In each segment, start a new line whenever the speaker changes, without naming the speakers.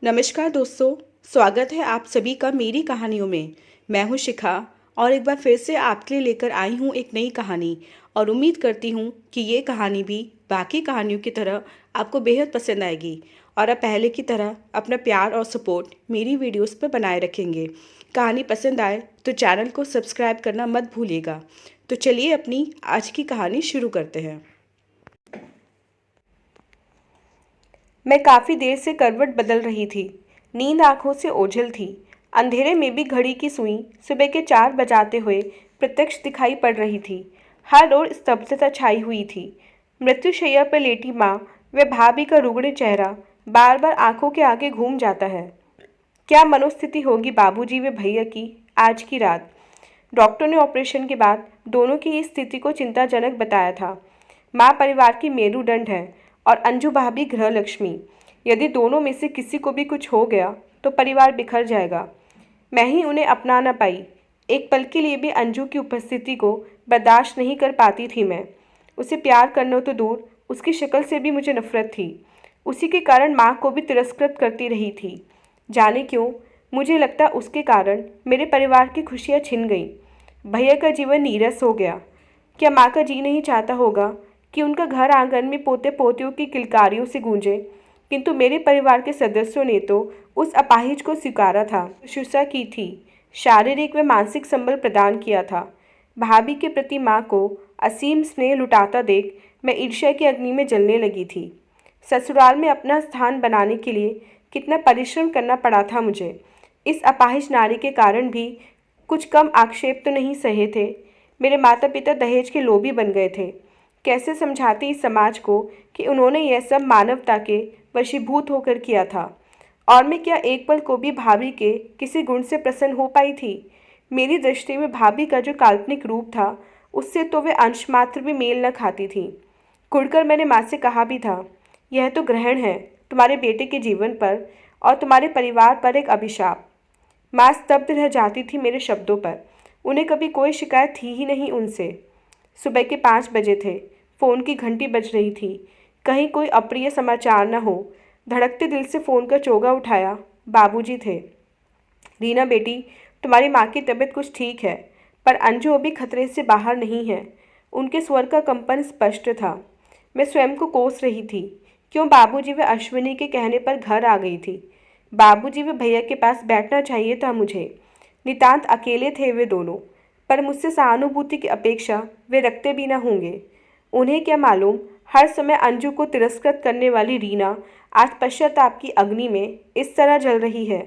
नमस्कार दोस्तों। स्वागत है आप सभी का मेरी कहानियों में। मैं हूं शिखा और एक बार फिर से आपके लिए लेकर आई हूं एक नई कहानी और उम्मीद करती हूं कि ये कहानी भी बाकी कहानियों की तरह आपको बेहद पसंद आएगी और आप पहले की तरह अपना प्यार और सपोर्ट मेरी वीडियोस पर बनाए रखेंगे। कहानी पसंद आए तो चैनल को सब्सक्राइब करना मत भूलिएगा। तो चलिए अपनी आज की कहानी शुरू करते हैं।
मैं काफ़ी देर से करवट बदल रही थी। नींद आंखों से ओझल थी। अंधेरे में भी घड़ी की सुई सुबह के 4 बजाते हुए प्रत्यक्ष दिखाई पड़ रही थी। हर ओर स्तब्धता छाई हुई थी। मृत्युशैया पर लेटी माँ व भाभी का रुगड़े चेहरा बार बार आंखों के आगे घूम जाता है। क्या मनोस्थिति होगी बाबूजी व भैया की आज की रात। डॉक्टर ने ऑपरेशन के बाद दोनों की इस स्थिति को चिंताजनक बताया था। माँ परिवार की मेरुदंड है और अंजू भाभी गृह लक्ष्मी। यदि दोनों में से किसी को भी कुछ हो गया तो परिवार बिखर जाएगा। मैं ही उन्हें अपना ना पाई। एक पल के लिए भी अंजू की उपस्थिति को बर्दाश्त नहीं कर पाती थी मैं। उसे प्यार करना तो दूर, उसकी शक्ल से भी मुझे नफरत थी। उसी के कारण माँ को भी तिरस्कृत करती रही थी। जाने क्यों, मुझे लगता उसके कारण मेरे परिवार की खुशियाँ छिन गईं। भैया का जीवन नीरस हो गया। क्या माँ का जी नहीं चाहता होगा कि उनका घर आंगन में पोते पोतियों की किलकारियों से गूंजे, किंतु मेरे परिवार के सदस्यों ने तो उस अपाहिज को स्वीकारा था, शुश्रूषा की थी, शारीरिक व मानसिक संबल प्रदान किया था। भाभी के प्रति माँ को असीम स्नेह लुटाता देख मैं ईर्ष्या की अग्नि में जलने लगी थी। ससुराल में अपना स्थान बनाने के लिए कितना परिश्रम करना पड़ा था मुझे। इस अपाहिज नारी के कारण भी कुछ कम आक्षेप तो नहीं सहे थे। मेरे माता पिता दहेज के लोभी बन गए थे। कैसे समझाती इस समाज को कि उन्होंने यह सब मानवता के वशीभूत होकर किया था। और मैं क्या एक पल को भी भाभी के किसी गुण से प्रसन्न हो पाई थी। मेरी दृष्टि में भाभी का जो काल्पनिक रूप था उससे तो वे अंश मात्र भी मेल न खाती थी। घुड़कर मैंने माँ से कहा भी था, यह तो ग्रहण है तुम्हारे बेटे के जीवन पर और तुम्हारे परिवार पर एक अभिशाप। माँ स्तब्ध रह जाती थी मेरे शब्दों पर। उन्हें कभी कोई शिकायत थी ही नहीं उनसे। सुबह के 5 बजे थे। फ़ोन की घंटी बज रही थी। कहीं कोई अप्रिय समाचार न हो। धड़कते दिल से फ़ोन का चोगा उठाया। बाबूजी थे। रीना बेटी, तुम्हारी माँ की तबीयत कुछ ठीक है, पर अंजू अभी खतरे से बाहर नहीं है। उनके स्वर का कंपन स्पष्ट था। मैं स्वयं को कोस रही थी। क्यों बाबूजी व अश्विनी के कहने पर घर आ गई थी। बाबूजी व भैया के पास बैठना चाहिए था मुझे। नितांत अकेले थे वे दोनों, पर मुझसे सहानुभूति की अपेक्षा वे रखते भी न होंगे। उन्हें क्या मालूम, हर समय अंजू को तिरस्कृत करने वाली रीना आज पश्चाताप की अग्नि में इस तरह जल रही है।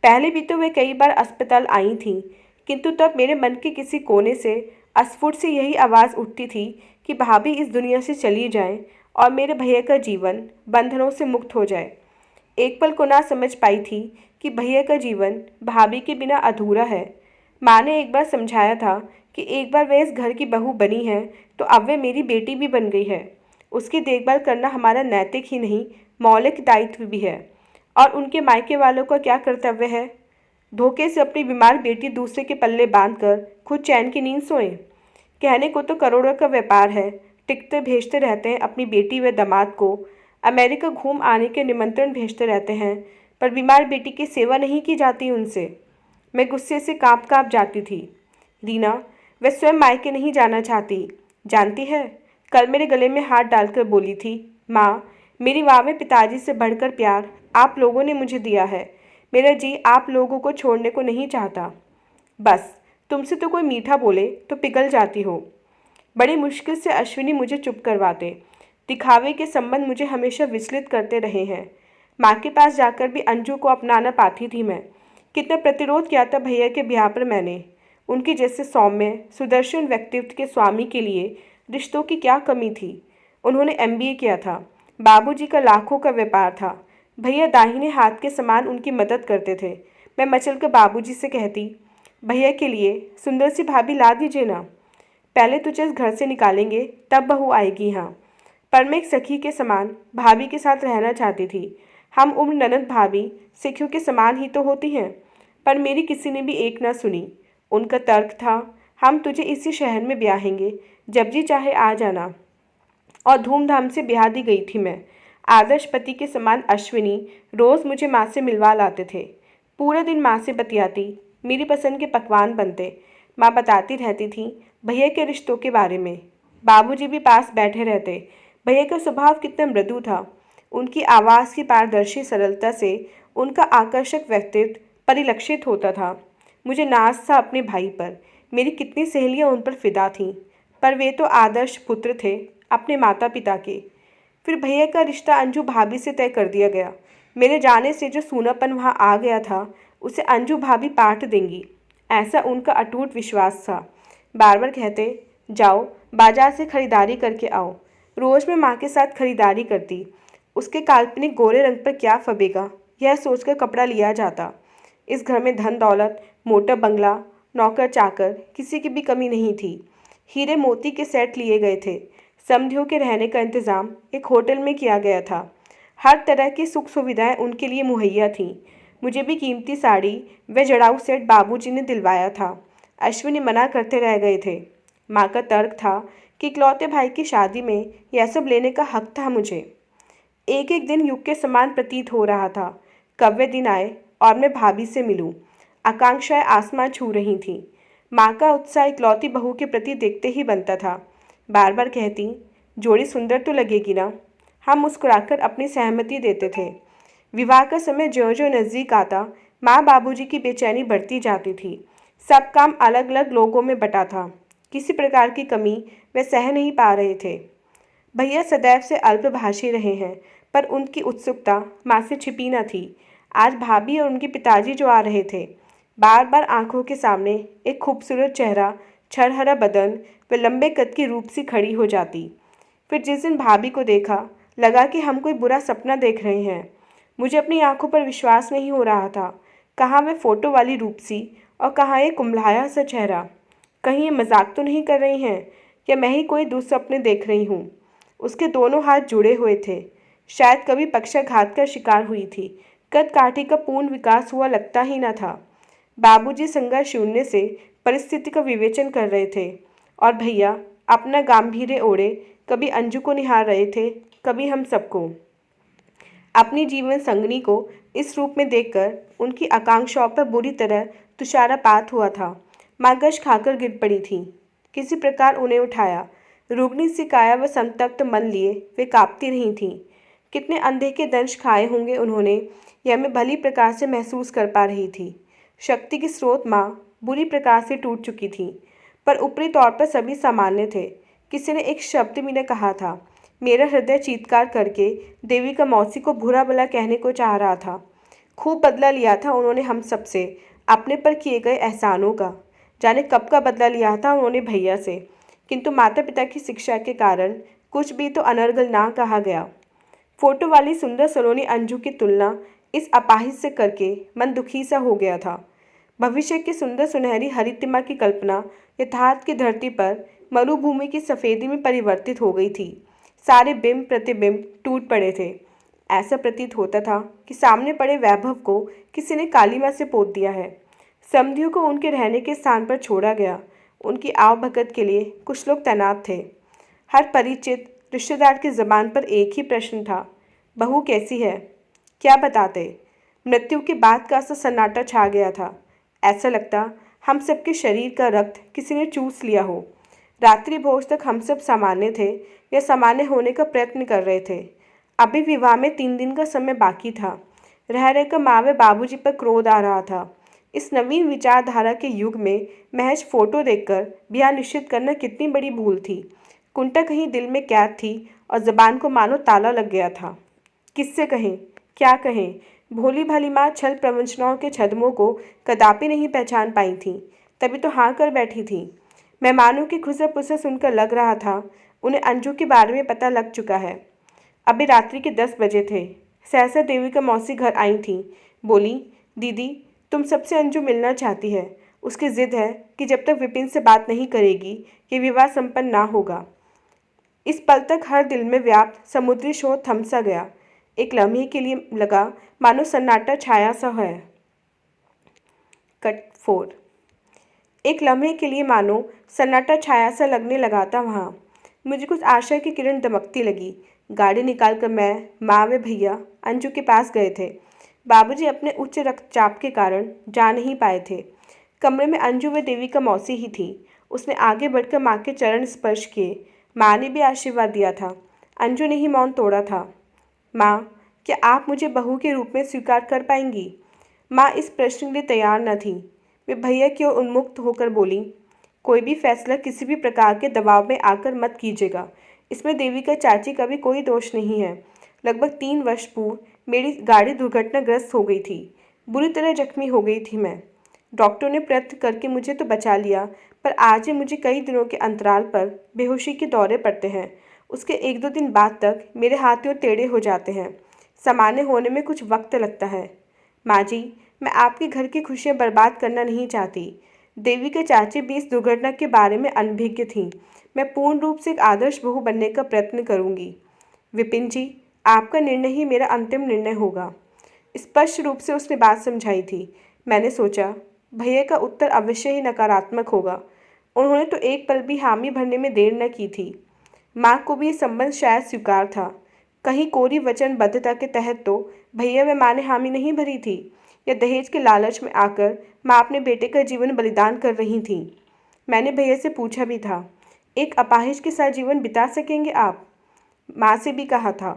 पहले भी तो वे कई बार अस्पताल आई थीं, किंतु तब मेरे मन के किसी कोने से अस्फुट से यही आवाज़ उठती थी कि भाभी इस दुनिया से चली जाए और मेरे भैया का जीवन बंधनों से मुक्त हो जाए। एक पल को ना समझ पाई थी कि भैया का जीवन भाभी के बिना अधूरा है। माँ ने एक बार समझाया था कि एक बार वह इस घर की बहू बनी है तो अब वह मेरी बेटी भी बन गई है। उसकी देखभाल करना हमारा नैतिक ही नहीं, मौलिक दायित्व भी है। और उनके मायके वालों का क्या कर्तव्य है। धोखे से अपनी बीमार बेटी दूसरे के पल्ले बांधकर खुद चैन की नींद सोएं। कहने को तो करोड़ों का व्यापार है, टिकटे भेजते रहते हैं अपनी बेटी व दामाद को। अमेरिका घूम आने के निमंत्रण भेजते रहते हैं, पर बीमार बेटी की सेवा नहीं की जाती उनसे। मैं गुस्से से काँप काँप जाती थी। रीना, वह स्वयं मायके नहीं जाना चाहती। जानती है, कल मेरे गले में हाथ डालकर बोली थी, माँ, मेरी माँ में पिताजी से बढ़कर प्यार आप लोगों ने मुझे दिया है। मेरा जी आप लोगों को छोड़ने को नहीं चाहता। बस तुमसे तो कोई मीठा बोले तो पिघल जाती हो। बड़ी मुश्किल से अश्विनी मुझे चुप करवाते। दिखावे के संबंध मुझे हमेशा विचलित करते रहे हैं। माँ के पास जाकर भी अंजू को अपनाना पाती थी मैं। कितना प्रतिरोध किया था भैया के ब्याह पर मैंने। उनके जैसे सौम्य सुदर्शन व्यक्तित्व के स्वामी के लिए रिश्तों की क्या कमी थी। उन्होंने एमबीए किया था। बाबूजी का लाखों का व्यापार था। भैया दाहिने हाथ के समान उनकी मदद करते थे। मैं मचलकर बाबूजी से कहती, भैया के लिए सुंदर सी भाभी ला दीजिए ना। पहले तुझे इस घर से निकालेंगे तब बहू आएगी यहाँ। पर मैं एक सखी के समान भाभी के साथ रहना चाहती थी। हम उम्र ननद भाभी सखियों के समान ही तो होती हैं। पर मेरी किसी ने भी एक न सुनी। उनका तर्क था, हम तुझे इसी शहर में ब्याहेंगे, जब जी चाहे आ जाना। और धूमधाम से ब्याह दी गई थी मैं। आदर्श पति के समान अश्विनी रोज़ मुझे माँ से मिलवा लाते थे। पूरा दिन माँ से बतियाती, मेरी पसंद के पकवान बनते, माँ बताती रहती थी भैया के रिश्तों के बारे में। बाबूजी भी पास बैठे रहते। भैया का स्वभाव कितना मृदु था। उनकी आवाज़ की पारदर्शी सरलता से उनका आकर्षक व्यक्तित्व परिलक्षित होता था। मुझे नाज था अपने भाई पर। मेरी कितनी सहेलियां उन पर फिदा थीं, पर वे तो आदर्श पुत्र थे अपने माता पिता के। फिर भैया का रिश्ता अंजू भाभी से तय कर दिया गया। मेरे जाने से जो सूनापन वहाँ आ गया था उसे अंजू भाभी पाट देंगी, ऐसा उनका अटूट विश्वास था। बार बार कहते, जाओ बाजार से खरीदारी करके आओ। रोज़ मैं माँ के साथ खरीदारी करती। उसके काल्पनिक गोरे रंग पर क्या फबेगा, यह सोचकर कपड़ा लिया जाता। इस घर में धन दौलत, मोटा बंगला, नौकर चाकर, किसी की भी कमी नहीं थी। हीरे मोती के सेट लिए गए थे। समधियों के रहने का इंतज़ाम एक होटल में किया गया था। हर तरह की सुख सुविधाएं उनके लिए मुहैया थीं। मुझे भी कीमती साड़ी व जड़ाऊ सेट बाबूजी ने दिलवाया था। अश्विनी मना करते रह गए थे। माँ का तर्क था कि इकलौते भाई की शादी में यह सब लेने का हक था मुझे। एक एक दिन युग के समान प्रतीत हो रहा था। कब वे दिन आए और मैं भाभी से मिलूं। आकांक्षाएं आसमान छू रही थीं। माँ का उत्साह इकलौती बहू के प्रति देखते ही बनता था। बार बार कहती, जोड़ी सुंदर तो लगेगी ना। हम मुस्कुराकर अपनी सहमति देते थे। विवाह का समय ज्यों ज्यों नज़दीक आता, माँ बाबूजी की बेचैनी बढ़ती जाती थी। सब काम अलग अलग लोगों में बटा था। किसी प्रकार की कमी वे सह नहीं पा रहे थे। भैया सदैव से अल्पभाषी रहे हैं, पर उनकी उत्सुकता माँ से छिपी न थी। आज भाभी और उनके पिताजी जो आ रहे थे, बार बार आंखों के सामने एक खूबसूरत चेहरा, छरहरा बदन व लंबे कद की रूप सी खड़ी हो जाती। फिर जिस दिन भाभी को देखा, लगा कि हम कोई बुरा सपना देख रहे हैं। मुझे अपनी आंखों पर विश्वास नहीं हो रहा था। कहाँ वे फोटो वाली रूपसी और कहाँ ये कुम्हलाया सा चेहरा। कहीं ये मजाक तो नहीं कर रही हैं, या मैं ही कोई दुस्सपने देख रही हूँ। उसके दोनों हाथ जुड़े हुए थे। शायद कभी पक्षाघात का शिकार हुई थी। कद काठी का पूर्ण विकास हुआ लगता ही न था। बाबूजी संघर्ष शून्य से परिस्थिति का विवेचन कर रहे थे और भैया अपना गांभीर्य ओढ़े कभी अंजू को निहार रहे थे, कभी हम सबको। अपनी जीवन संगनी को इस रूप में देखकर उनकी आकांक्षाओं पर बुरी तरह तुषारपात हुआ था। माँ गश खाकर गिर पड़ी थी। किसी प्रकार उन्हें उठाया। रुग्णी सी काया व संतप्त मन लिए वे कांपती रही थीं। कितने अंधे के दंश खाए होंगे उन्होंने, यह मैं भली प्रकार से महसूस कर पा रही थी। शक्ति की स्रोत माँ बुरी प्रकार से टूट चुकी थी, पर ऊपरी तौर पर सभी सामान्य थे। किसी ने एक शब्द भी न कहा था। मेरा हृदय चीत्कार करके देवी का मौसी को बुरा भला कहने को चाह रहा था। खूब बदला लिया था उन्होंने हम सब से, अपने पर किए गए एहसानों का। जाने कब का बदला लिया था उन्होंने भैया से, किंतु माता पिता की शिक्षा के कारण कुछ भी तो अनर्गल ना कहा गया। फोटो वाली सुंदर सलोनी अंजू की तुलना इस अपाहिज से करके मन दुखी सा हो गया था। भविष्य की सुंदर सुनहरी हरितिमा की कल्पना यथार्थ की धरती पर मरुभूमि की सफ़ेदी में परिवर्तित हो गई थी। सारे बिंब प्रतिबिंब टूट पड़े थे। ऐसा प्रतीत होता था कि सामने पड़े वैभव को किसी ने कालीमा से पोत दिया है। समधियों को उनके रहने के स्थान पर छोड़ा गया। उनकी आवभगत के लिए कुछ लोग तैनात थे। हर परिचित रिश्तेदार की ज़बान पर एक ही प्रश्न था, बहू कैसी है? क्या बताते? मृत्यु के बाद का सा सन्नाटा छा गया था। ऐसा लगता हम सबके शरीर का रक्त किसी ने चूस लिया हो। रात्रि भोज तक हम सब सामान्य थे या सामान्य होने का प्रयत्न कर रहे थे। अभी विवाह में 3 दिन का समय बाकी था। रह रहकर माँ व बाबूजी पर क्रोध आ रहा था। इस नवीन विचारधारा के युग में महज फोटो देखकर ब्याह निश्चित करना कितनी बड़ी भूल थी। कुंटा कहीं दिल में कैद थी और ज़बान को मानो ताला लग गया था। किससे कहें, क्या कहें? भोली भाली माँ छल प्रवंचनाओं के छद्मों को कदापि नहीं पहचान पाई थी, तभी तो हाँ कर बैठी थी। मेहमानों की खुसर पुसर सुनकर लग रहा था उन्हें अंजू के बारे में पता लग चुका है। अभी रात्रि के 10 बजे थे। सहसा देवी का मौसी घर आई थी। बोली, दीदी तुम सबसे अंजू मिलना चाहती है। उसकी जिद है कि जब तक विपिन से बात नहीं करेगी ये विवाह संपन्न ना होगा। इस पल तक हर दिल में व्याप्त समुद्री शोर थम सा गया। एक लम्हे के लिए लगा मानो सन्नाटा छाया सा है। कट 4। एक लम्हे के लिए मानो सन्नाटा छाया सा लगने लगा था वहाँ। मुझे कुछ आशा की किरण दमकती लगी। गाड़ी निकालकर मैं, माँ व भैया अंजू के पास गए थे। बाबूजी अपने उच्च रक्तचाप के कारण जा नहीं पाए थे। कमरे में अंजू व देवी का मौसी ही थी। उसने आगे बढ़कर माँ के चरण स्पर्श किए। माँ ने भी आशीर्वाद दिया था। अंजू ने ही मौन तोड़ा था। माँ, क्या आप मुझे बहू के रूप में स्वीकार कर पाएंगी? माँ इस प्रश्न के लिए तैयार न थी। वे भैया की ओर उन्मुक्त होकर बोली, कोई भी फैसला किसी भी प्रकार के दबाव में आकर मत कीजिएगा। इसमें देवी का चाची का भी कोई दोष नहीं है। लगभग 3 वर्ष पूर्व मेरी गाड़ी दुर्घटनाग्रस्त हो गई थी। बुरी तरह जख्मी हो गई थी मैं। डॉक्टर ने प्रयत्न करके मुझे तो बचा लिया, पर आज ही मुझे कई दिनों के अंतराल पर बेहोशी के दौरे पड़ते हैं। उसके 1-2 दिन बाद तक मेरे हाथ और टेढ़े हो जाते हैं। सामान्य होने में कुछ वक्त लगता है। माँ जी, मैं आपके घर की खुशियाँ बर्बाद करना नहीं चाहती। देवी के चाची भी इस दुर्घटना के बारे में अनभिज्ञ थीं। मैं पूर्ण रूप से एक आदर्श बहू बनने का प्रयत्न करूँगी। विपिन जी, आपका निर्णय ही मेरा अंतिम निर्णय होगा। स्पष्ट रूप से उसने बात समझाई थी। मैंने सोचा, भैया का उत्तर अवश्य ही नकारात्मक होगा। उन्होंने तो एक पल भी हामी भरने में देर न की थी। माँ को भी ये संबंध शायद स्वीकार था। कहीं कोरी वचनबद्धता के तहत तो भैया व माँ ने हामी नहीं भरी थी, या दहेज के लालच में आकर माँ अपने बेटे का जीवन बलिदान कर रही थी। मैंने भैया से पूछा भी था, एक अपाहिज के साथ जीवन बिता सकेंगे आप? माँ से भी कहा था,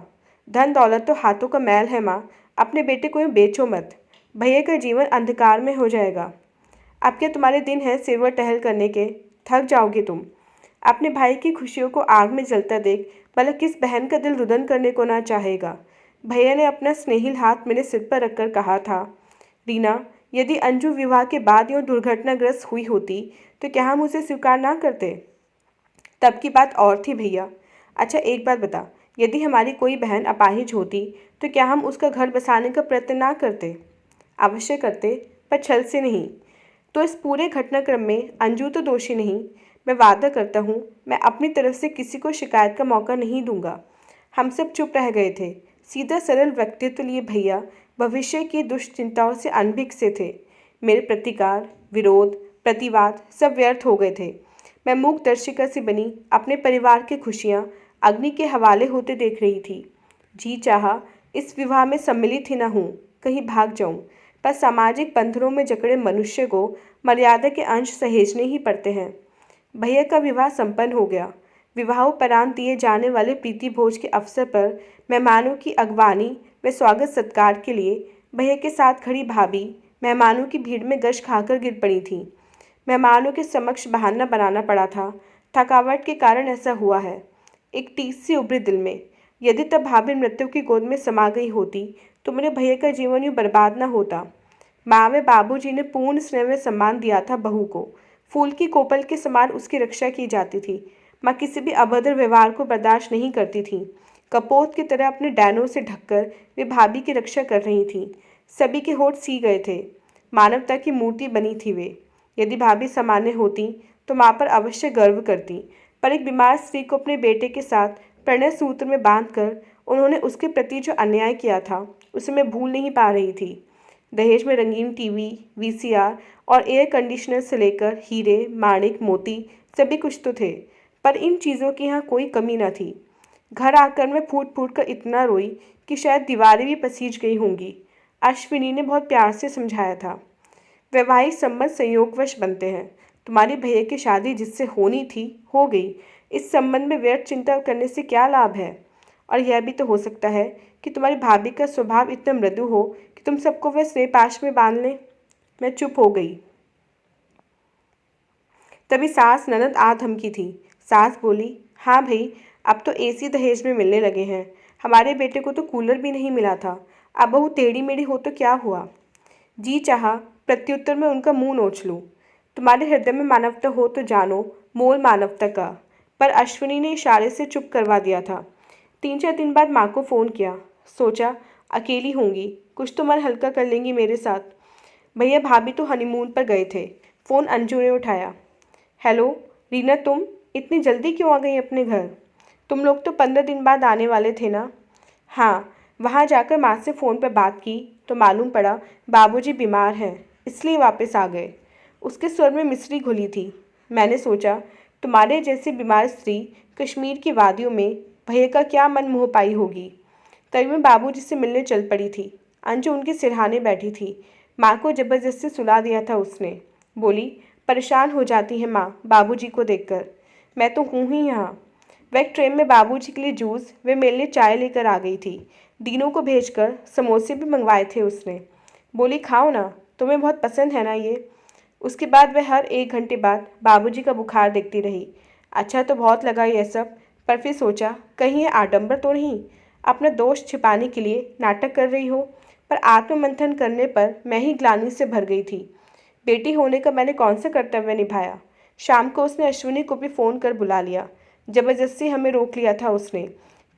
धन दौलत तो हाथों का मैल है माँ, अपने बेटे को यूँ बेचो मत, भैया का जीवन अंधकार में हो जाएगा। अब क्या तुम्हारे दिन हैं सिरवर टहल करने के? थक जाओगे तुम। अपने भाई की खुशियों को आग में जलता देख भला किस बहन का दिल रुदन करने को ना चाहेगा। भैया ने अपना स्नेहिल हाथ मेरे सिर पर रखकर कहा था, रीना, यदि अंजू विवाह के बाद यूँ दुर्घटनाग्रस्त हुई होती तो क्या हम उसे स्वीकार ना करते? तब की बात और थी भैया। अच्छा एक बात बता, यदि हमारी कोई बहन अपाहिज होती तो क्या हम उसका घर बसाने का प्रयत्न ना करते? अवश्य करते, पर छल से नहीं। तो इस पूरे घटनाक्रम में अंजू तो दोषी नहीं। मैं वादा करता हूँ, मैं अपनी तरफ से किसी को शिकायत का मौका नहीं दूंगा। हम सब चुप रह गए थे। सीधा सरल व्यक्तित्व लिए भैया भविष्य की दुश्चिंताओं से अनभिज्ञ से थे। मेरे प्रतिकार, विरोध, प्रतिवाद सब व्यर्थ हो गए थे। मैं मूक दर्शिका से बनी अपने परिवार की खुशियाँ अग्नि के हवाले होते देख रही थी। जी चाहा इस विवाह में सम्मिलित ही न हूँ, कहीं भाग जाऊँ, पर सामाजिक बंधनों में जकड़े मनुष्य को मर्यादा के अंश सहेजने ही पड़ते हैं। भैया का विवाह संपन्न हो गया। विवाहोपरांत दिए जाने वाले प्रीति भोज के अवसर पर मेहमानों की अगवानी व स्वागत सत्कार के लिए भैया के साथ खड़ी भाभी मेहमानों की भीड़ में गश खाकर गिर पड़ी थी। मेहमानों के समक्ष बहाना बनाना पड़ा था। थकावट के कारण ऐसा हुआ है। एक टीस सी उभरी दिल में, यदि तब भाभी मृत्यु की गोद में समा गई होती तो मेरे भैया का जीवन यूँ बर्बाद न होता। माँ व बाबूजी ने पूर्ण स्नेह व सम्मान दिया था बहू को। फूल की कोपल के समान उसकी रक्षा की जाती थी। माँ किसी भी अभद्र व्यवहार को बर्दाश्त नहीं करती थी। कपोत की तरह अपने डैनों से ढककर वे भाभी की रक्षा कर रही थीं। सभी के होठ सी गए थे। मानवता की मूर्ति बनी थी वे। यदि भाभी सामान्य होती तो माँ पर अवश्य गर्व करती, पर एक बीमार स्त्री को अपने बेटे के साथ प्रणय सूत्र में बांधकर उन्होंने उसके प्रति जो अन्याय किया था उसे मैं भूल नहीं पा रही थी। दहेज में रंगीन टीवी, वीसीआर और एयर कंडीशनर से लेकर हीरे, माणिक, मोती सभी कुछ तो थे, पर इन चीज़ों की यहाँ कोई कमी न थी। घर आकर मैं फूट फूट कर इतना रोई कि शायद दीवारें भी पसीज गई होंगी। अश्विनी ने बहुत प्यार से समझाया था, वैवाहिक संबंध संयोगवश बनते हैं। तुम्हारी भैया की शादी जिससे होनी थी हो गई। इस संबंध में व्यर्थ चिंता करने से क्या लाभ है? और यह भी तो हो सकता है कि तुम्हारी भाभी का स्वभाव इतना मृदु हो कि तुम सबको वह स्नेह पाश में बांध लें। मैं चुप हो गई। तभी सास ननद आ धमकी थी। सास बोली, हाँ भाई, अब तो एसी दहेज में मिलने लगे हैं। हमारे बेटे को तो कूलर भी नहीं मिला था। अब बहू टेढ़ी मेढ़ी हो तो क्या हुआ? जी चाहा प्रत्युत्तर में उनका मुंह नोच लूँ। तुम्हारे हृदय में मानवता हो तो जानो मोल मानवता का। पर अश्विनी ने इशारे से चुप करवा दिया था। 3-4 दिन बाद माँ को फ़ोन किया। सोचा अकेली होंगी, कुछ तो मन हल्का कर लेंगी मेरे साथ। भैया भाभी तो हनीमून पर गए थे। फ़ोन अंजू ने उठाया। हेलो रीना, तुम इतनी जल्दी क्यों आ गई अपने घर? तुम लोग तो 15 दिन बाद आने वाले थे ना? हाँ, वहाँ जाकर माँ से फ़ोन पर बात की तो मालूम पड़ा बाबूजी बीमार हैं, इसलिए वापस आ गए। उसके स्वर में मिश्री घुली थी। मैंने सोचा तुम्हारे जैसी बीमार स्त्री कश्मीर की वादियों में भैया का क्या मन मोह पाई होगी। तभी मैं बाबूजी से मिलने चल पड़ी थी। अंजू उनके सिरहाने बैठी थी। माँ को जबरदस्ती सुला दिया था उसने। बोली, परेशान हो जाती है माँ बाबूजी को देखकर। मैं तो हूँ ही यहाँ। वह एक ट्रे में बाबूजी के लिए जूस वे मेरे लिए चाय लेकर आ गई थी। दीनों को भेजकर समोसे भी मंगवाए थे उसने। बोली, खाओ ना, तुम्हें बहुत पसंद है ना ये। उसके बाद वह हर 1 घंटे बाद बाबूजी का बुखार देखती रही। अच्छा तो बहुत लगा यह सब, पर फिर सोचा कहीं ये आडंबर तो नहीं, अपना दोष छिपाने के लिए नाटक कर रही हो। पर आत्ममंथन करने पर मैं ही ग्लानि से भर गई थी। बेटी होने का मैंने कौन सा कर्तव्य निभाया। शाम को उसने अश्विनी को भी फ़ोन कर बुला लिया। जबरदस्ती हमें रोक लिया था उसने।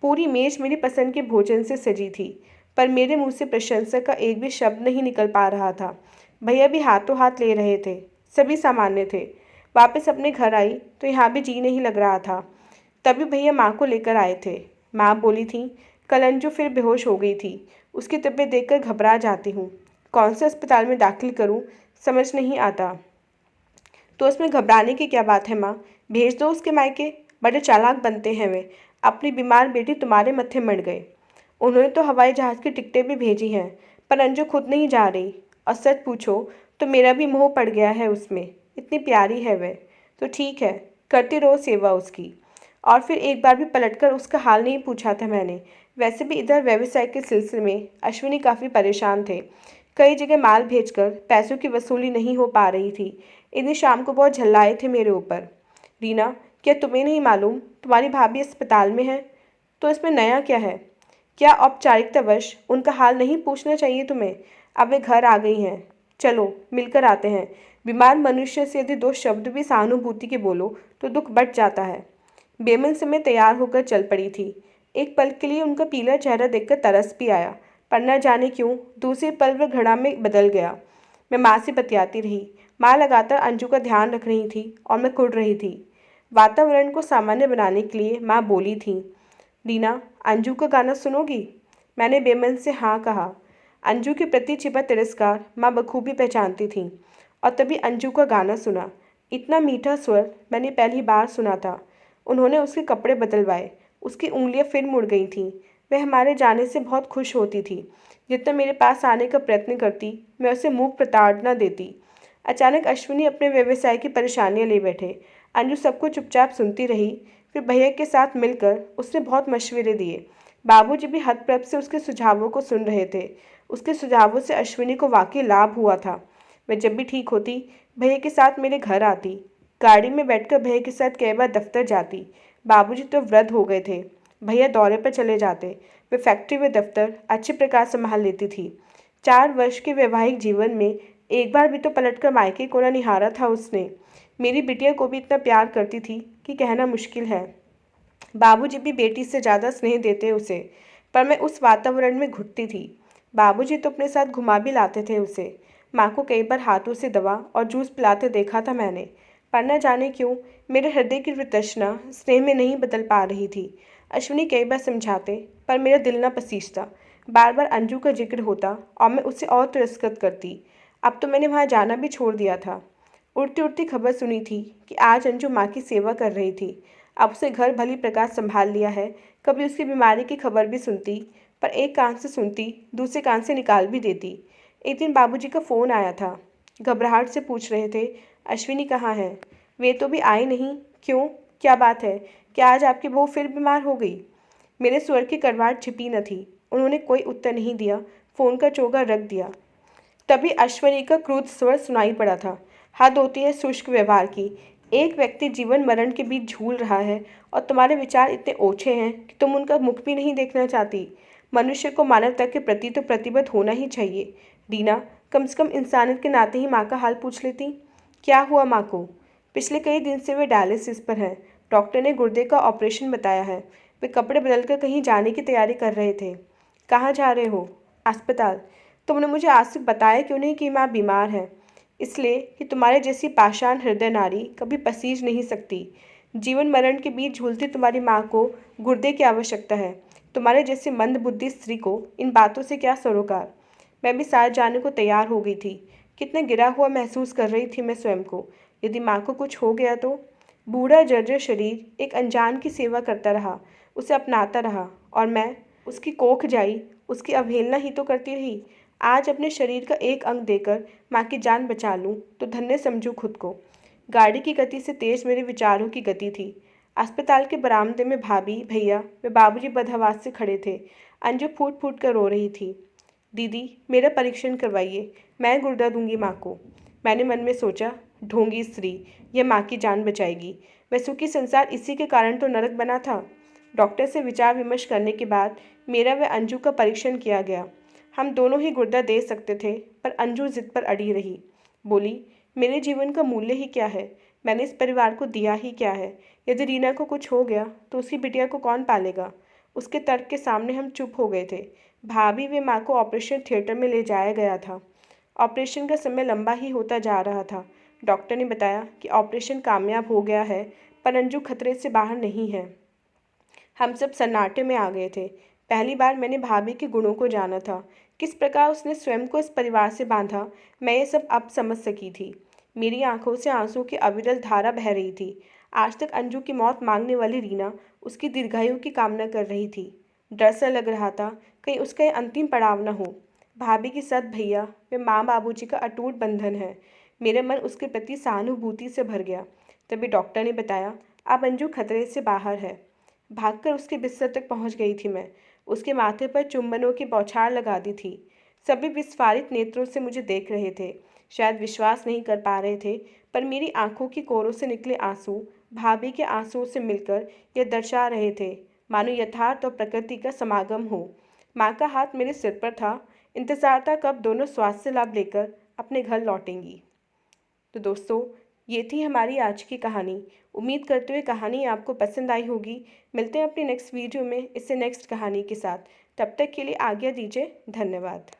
पूरी मेज मेरी पसंद के भोजन से सजी थी, पर मेरे मुंह से प्रशंसा का एक भी शब्द नहीं निकल पा रहा था। भैया भी हाथों हाथ ले रहे थे। सभी सामान्य थे। वापस अपने घर आई तो यहाँ भी जी नहीं लग रहा था। तभी भैया माँ को लेकर आए थे। माँ बोली थी, कल अंजू फिर बेहोश हो गई थी। उसकी तबीयत देखकर घबरा जाती हूँ। कौन से अस्पताल में दाखिल करूँ समझ नहीं आता। तो उसमें घबराने की क्या बात है माँ, भेज दो उसके मायके। बड़े चालाक बनते हैं वे। अपनी बीमार बेटी तुम्हारे मत्थे मर गए। उन्होंने तो हवाई जहाज़ की टिकटें भी भेजी हैं, पर अंजू खुद नहीं जा रही। और सच पूछो तो मेरा भी मोह पड़ गया है उसमें। इतनी प्यारी है वह। तो ठीक है, करती रहो सेवा उसकी। और फिर एक बार भी पलटकर उसका हाल नहीं पूछा था मैंने। वैसे भी इधर व्यवसाय के सिलसिले में अश्विनी काफ़ी परेशान थे। कई जगह माल भेजकर पैसों की वसूली नहीं हो पा रही थी। एक दिन शाम को बहुत झल्लाए थे मेरे ऊपर। रीना, क्या तुम्हें नहीं मालूम तुम्हारी भाभी अस्पताल में है? तो इसमें नया क्या है? क्या औपचारिकतावश उनका हाल नहीं पूछना चाहिए तुम्हें? अब वे घर आ गई हैं। चलो मिलकर आते हैं। बीमार मनुष्य से यदि 2 शब्द भी सहानुभूति के बोलो तो दुख बढ़ जाता है। बेमन से मैं तैयार होकर चल पड़ी थी। एक पल के लिए उनका पीला चेहरा देखकर तरस भी आया, पर न जाने क्यों दूसरे पल वह घड़ा में बदल गया। मैं माँ से बतियाती रही। माँ लगातार अंजू का ध्यान रख रही थी और मैं कुढ़ रही थी। वातावरण को सामान्य बनाने के लिए माँ बोली थी, रीना, अंजू का गाना सुनोगी? मैंने बेमन से हाँ कहा। अंजू के प्रति छिपा तिरस्कार माँ बखूबी पहचानती थी। और तभी अंजू का गाना सुना। इतना मीठा स्वर मैंने पहली बार सुना था। उन्होंने उसके कपड़े बदलवाए। उसकी उंगलियां फिर मुड़ गई थीं। वह हमारे जाने से बहुत खुश होती थी। जितना मेरे पास आने का प्रयत्न करती, मैं उसे मूक प्रताड़ना देती। अचानक अश्विनी अपने व्यवसाय की परेशानियां ले बैठे। अंजू सबको चुपचाप सुनती रही। फिर भैया के साथ मिलकर उसने बहुत मशवरे दिए। बाबूजी भी हतप्रभ से उसके सुझावों को सुन रहे थे। उसके सुझावों से अश्विनी को वाकई लाभ हुआ था। मैं जब भी ठीक होती भैया के साथ मेरे घर आती। गाड़ी में बैठकर भैया के साथ कई बार दफ्तर जाती। बाबूजी तो वृद्ध हो गए थे। भैया दौरे पर चले जाते। वे फैक्ट्री व दफ्तर अच्छे प्रकार संभाल लेती थी। 4 वर्ष के वैवाहिक जीवन में एक बार भी तो पलटकर मायके को न निहारा था उसने। मेरी बिटिया को भी इतना प्यार करती थी कि कहना मुश्किल है। बाबूजी भी बेटी से ज़्यादा स्नेह देते उसे, पर मैं उस वातावरण में घुटती थी। बाबूजी तो अपने साथ घुमा भी लाते थे उसे। माँ को कई बार हाथों से दवा और जूस पिलाते देखा था मैंने, पर न जाने क्यों मेरे हृदय की वितृष्णा स्नेह में नहीं बदल पा रही थी। अश्विनी कई बार समझाते, पर मेरा दिल न पसीजता। बार बार अंजू का जिक्र होता और मैं उसे और तिरस्कृत करती। अब तो मैंने वहाँ जाना भी छोड़ दिया था। उड़ती उड़ती खबर सुनी थी कि आज अंजू माँ की सेवा कर रही थी। अब उसे घर भली प्रकार संभाल लिया है। कभी उसकी बीमारी की खबर भी सुनती, पर एक कान से सुनती दूसरे कान से निकाल भी देती। एक दिन बाबूजी का फ़ोन आया था। घबराहट से पूछ रहे थे, अश्विनी कहाँ है? वे तो भी आए नहीं। क्यों, क्या बात है? क्या आज आपकी बहू फिर बीमार हो गई? मेरे स्वर की कड़वाहट छिपी न थी। उन्होंने कोई उत्तर नहीं दिया। फ़ोन का चोगा रख दिया। तभी अश्विनी का क्रुद्ध स्वर सुनाई पड़ा था। हद होती है शुष्क व्यवहार की। एक व्यक्ति जीवन मरण के बीच झूल रहा है और तुम्हारे विचार इतने ओछे हैं कि तुम उनका मुख भी नहीं देखना चाहती। मनुष्य को मानवता के प्रति तो प्रतिबद्ध होना ही चाहिए। रीना, कम से कम इंसानियत के नाते ही माँ का हाल पूछ लेती। क्या हुआ माँ को? पिछले कई दिन से वे डायलिसिस पर हैं। डॉक्टर ने गुर्दे का ऑपरेशन बताया है। वे कपड़े बदलकर कहीं जाने की तैयारी कर रहे थे। कहाँ जा रहे हो? अस्पताल। तुमने मुझे आज तक बताया क्यों नहीं कि माँ बीमार है? इसलिए कि तुम्हारे जैसी पाषाण हृदय नारी कभी पसीज नहीं सकती। जीवन मरण के बीच झूलती तुम्हारी माँ को गुर्दे की आवश्यकता है। तुम्हारे जैसे मंदबुद्धि स्त्री को इन बातों से क्या सरोकार। मैं भी साथ जाने को तैयार हो गई थी। कितना गिरा हुआ महसूस कर रही थी मैं स्वयं को। यदि माँ को कुछ हो गया तो? बूढ़ा जर्जर शरीर एक अनजान की सेवा करता रहा। उसे अपनाता रहा और मैं उसकी कोख जाई, उसकी अवहेलना ही तो करती रही। आज अपने शरीर का एक अंग देकर माँ की जान बचा लूँ तो धन्य समझूँ खुद को। गाड़ी की गति से तेज मेरे विचारों की गति थी। अस्पताल के बरामदे में भाभी, भैया व बाबूजी बदहवास से खड़े थे। अंजू फूट फूट कर रो रही थी। दीदी, मेरा परीक्षण करवाइए, मैं गुर्दा दूंगी माँ को। मैंने मन में सोचा, ढोंगी स्त्री, यह माँ की जान बचाएगी। वह सुखी संसार इसी के कारण तो नरक बना था। डॉक्टर से विचार विमर्श करने के बाद मेरा व अंजू का परीक्षण किया गया। हम दोनों ही गुर्दा दे सकते थे, पर अंजू जिद पर अड़ी रही। बोली, मेरे जीवन का मूल्य ही क्या है? मैंने इस परिवार को दिया ही क्या है? यदि रीना को कुछ हो गया तो उसकी बिटिया को कौन पालेगा? उसके तर्क के सामने हम चुप हो गए थे। भाभी व माँ को ऑपरेशन थिएटर में ले जाया गया था। ऑपरेशन का समय लंबा ही होता जा रहा था। डॉक्टर ने बताया कि ऑपरेशन कामयाब हो गया है, पर अंजू खतरे से बाहर नहीं है। हम सब सन्नाटे में आ गए थे। पहली बार मैंने भाभी के गुणों को जाना था। किस प्रकार उसने स्वयं को इस परिवार से बांधा, मैं ये सब अब समझ सकी थी। मेरी आंखों से आंसू की अविरल धारा बह रही थी। आज तक अंजू की मौत मांगने वाली रीना उसकी दीर्घायु की कामना कर रही थी। डर सा लग रहा था कहीं उसका ये अंतिम पड़ाव न हो। भाभी की सत भैया व माँ बाबूजी का अटूट बंधन है। मेरा मन उसके प्रति सहानुभूति से भर गया। तभी डॉक्टर ने बताया, अब अंजू खतरे से बाहर है। भागकर उसके बिस्तर तक पहुंच गई थी मैं। उसके माथे पर चुंबनों की बौछार लगा दी थी। सभी विस्फारित नेत्रों से मुझे देख रहे थे। शायद विश्वास नहीं कर पा रहे थे, पर मेरी आंखों की कोरों से निकले आंसू भाभी के आंसुओं से मिलकर यह दर्शा रहे थे मानो यथार्थ और प्रकृति का समागम हो। माँ का हाथ मेरे सिर पर था। इंतजार था कब दोनों स्वास्थ्य लाभ लेकर अपने घर लौटेंगी। तो दोस्तों, ये थी हमारी आज की कहानी। उम्मीद करते हुए कहानी आपको पसंद आई होगी। मिलते हैं अपनी नेक्स्ट वीडियो में इससे नेक्स्ट कहानी के साथ। तब तक के लिए आज्ञा दीजिए। धन्यवाद।